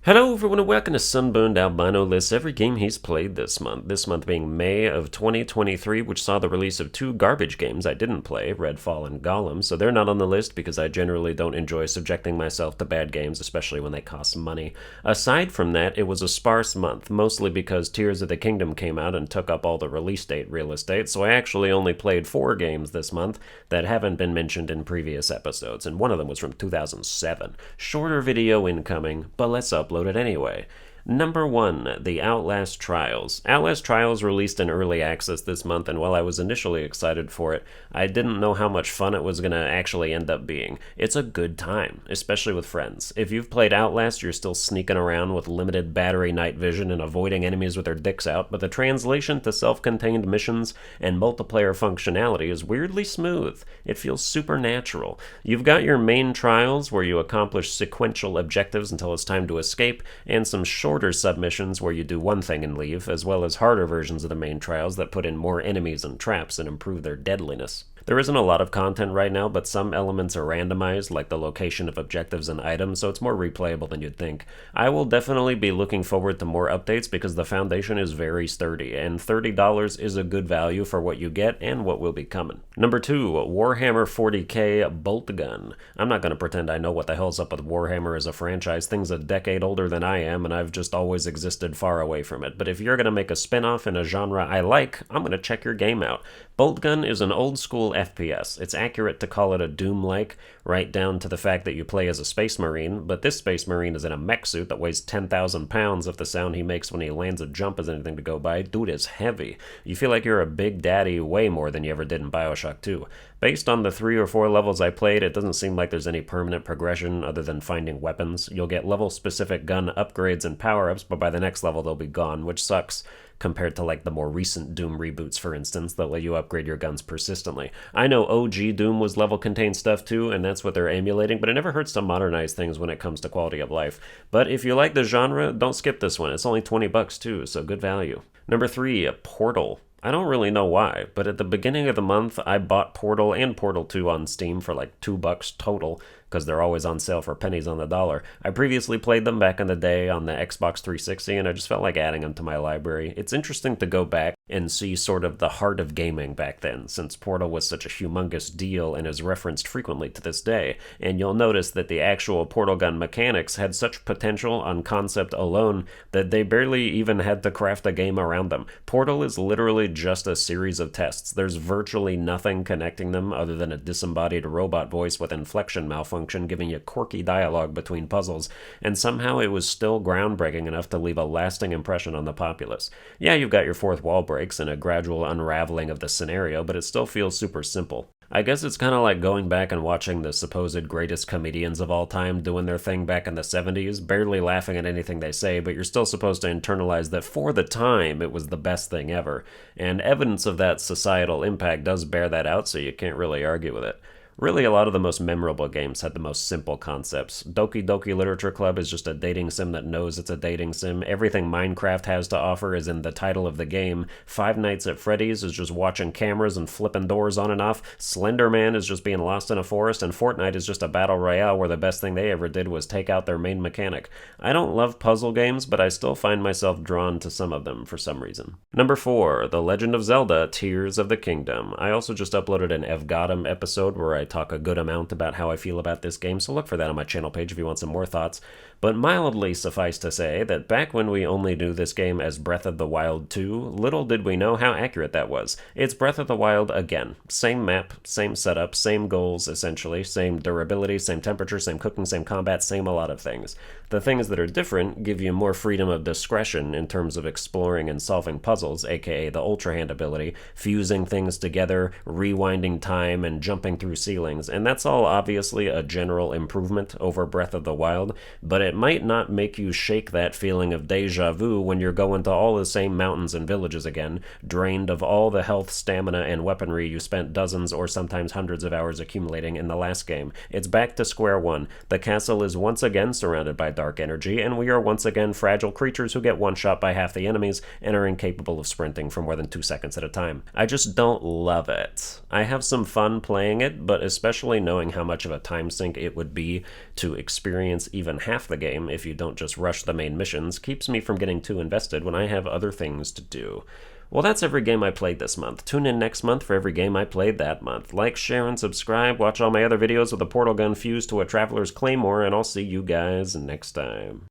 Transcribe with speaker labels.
Speaker 1: Hello everyone and welcome to Sunburned Albino lists every game he's played this month. This month being May of 2023, which saw the release of two garbage games I didn't play, Redfall and Golem, so they're not on the list because I generally don't enjoy subjecting myself to bad games, especially when they cost money. Aside from that, it was a sparse month, mostly because Tears of the Kingdom came out and took up all the release date real estate, so I actually only played 4 games this month that haven't been mentioned in previous episodes, and one of them was from 2007. Shorter video incoming, but let's upload it anyway. Number 1, The Outlast Trials. Outlast Trials released in early access this month, and while I was initially excited for it, I didn't know how much fun it was going to actually end up being. It's a good time, especially with friends. If you've played Outlast, you're still sneaking around with limited battery night vision and avoiding enemies with their dicks out, but the translation to self-contained missions and multiplayer functionality is weirdly smooth. It feels supernatural. You've got your main trials, where you accomplish sequential objectives until it's time to escape, and some shorter submissions where you do one thing and leave, as well as harder versions of the main trials that put in more enemies and traps and improve their deadliness. There isn't a lot of content right now, but some elements are randomized, like the location of objectives and items, so it's more replayable than you'd think. I will definitely be looking forward to more updates because the foundation is very sturdy, and $30 is a good value for what you get and what will be coming. Number 2, Warhammer 40k Bolt Gun. I'm not going to pretend I know what the hell's up with Warhammer as a franchise. Thing's a decade older than I am, and I've just always existed far away from it. But if you're going to make a spin-off in a genre I like, I'm going to check your game out. Bolt Gun is an old-school FPS. It's accurate to call it a Doom-like, right down to the fact that you play as a space marine, but this space marine is in a mech suit that weighs 10,000 pounds if the sound he makes when he lands a jump is anything to go by. Dude is heavy. You feel like you're a big daddy way more than you ever did in Bioshock 2. Based on the 3 or 4 levels I played, it doesn't seem like there's any permanent progression other than finding weapons. You'll get level-specific gun upgrades and power-ups, but by the next level they'll be gone, which sucks compared to like the more recent Doom reboots, for instance, that let you upgrade your guns persistently. I know OG Doom was level-contained stuff too, and that's what they're emulating, but it never hurts to modernize things when it comes to quality of life. But if you like the genre, don't skip this one. It's only $20 too, so good value. Number 3, Portal. I don't really know why, but at the beginning of the month, I bought Portal and Portal 2 on Steam for like $2 total, because they're always on sale for pennies on the dollar. I previously played them back in the day on the Xbox 360, and I just felt like adding them to my library. It's interesting to go back and see sort of the heart of gaming back then, since Portal was such a humongous deal and is referenced frequently to this day, and you'll notice that the actual portal gun mechanics had such potential on concept alone that they barely even had to craft a game around them. Portal is literally just a series of tests. There's virtually nothing connecting them other than a disembodied robot voice with inflection malfunction giving you quirky dialogue between puzzles, and somehow it was still groundbreaking enough to leave a lasting impression on the populace. Yeah, you've got your fourth wall breaks and a gradual unraveling of the scenario, but it still feels super simple. I guess it's kind of like going back and watching the supposed greatest comedians of all time doing their thing back in the 70s, barely laughing at anything they say, but you're still supposed to internalize that for the time it was the best thing ever, and evidence of that societal impact does bear that out, so you can't really argue with it. Really, a lot of the most memorable games had the most simple concepts. Doki Doki Literature Club is just a dating sim that knows it's a dating sim. Everything Minecraft has to offer is in the title of the game. Five Nights at Freddy's is just watching cameras and flipping doors on and off. Slender Man is just being lost in a forest, and Fortnite is just a battle royale where the best thing they ever did was take out their main mechanic. I don't love puzzle games, but I still find myself drawn to some of them for some reason. Number 4, The Legend of Zelda Tears of the Kingdom. I also just uploaded an Evgodim episode where I talk a good amount about how I feel about this game, so look for that on my channel page if you want some more thoughts. But mildly suffice to say that back when we only knew this game as Breath of the Wild 2, little did we know how accurate that was. It's Breath of the Wild again. Same map, same setup, same goals essentially, same durability, same temperature, same cooking, same combat, same a lot of things. The things that are different give you more freedom of discretion in terms of exploring and solving puzzles, aka the Ultra Hand ability, fusing things together, rewinding time, and jumping through ceilings, and that's all obviously a general improvement over Breath of the Wild, but it might not make you shake that feeling of deja vu when you're going to all the same mountains and villages again, drained of all the health, stamina, and weaponry you spent dozens or sometimes hundreds of hours accumulating in the last game. It's back to square one. The castle is once again surrounded by dark energy, and we are once again fragile creatures who get one-shot by half the enemies and are incapable of sprinting for more than 2 seconds at a time. I just don't love it. I have some fun playing it, but especially knowing how much of a time sink it would be to experience even half the game, if you don't just rush the main missions, keeps me from getting too invested when I have other things to do. Well, that's every game I played this month. Tune in next month for every game I played that month. Like, share, and subscribe. Watch all my other videos with a portal gun fused to a Traveler's Claymore, and I'll see you guys next time.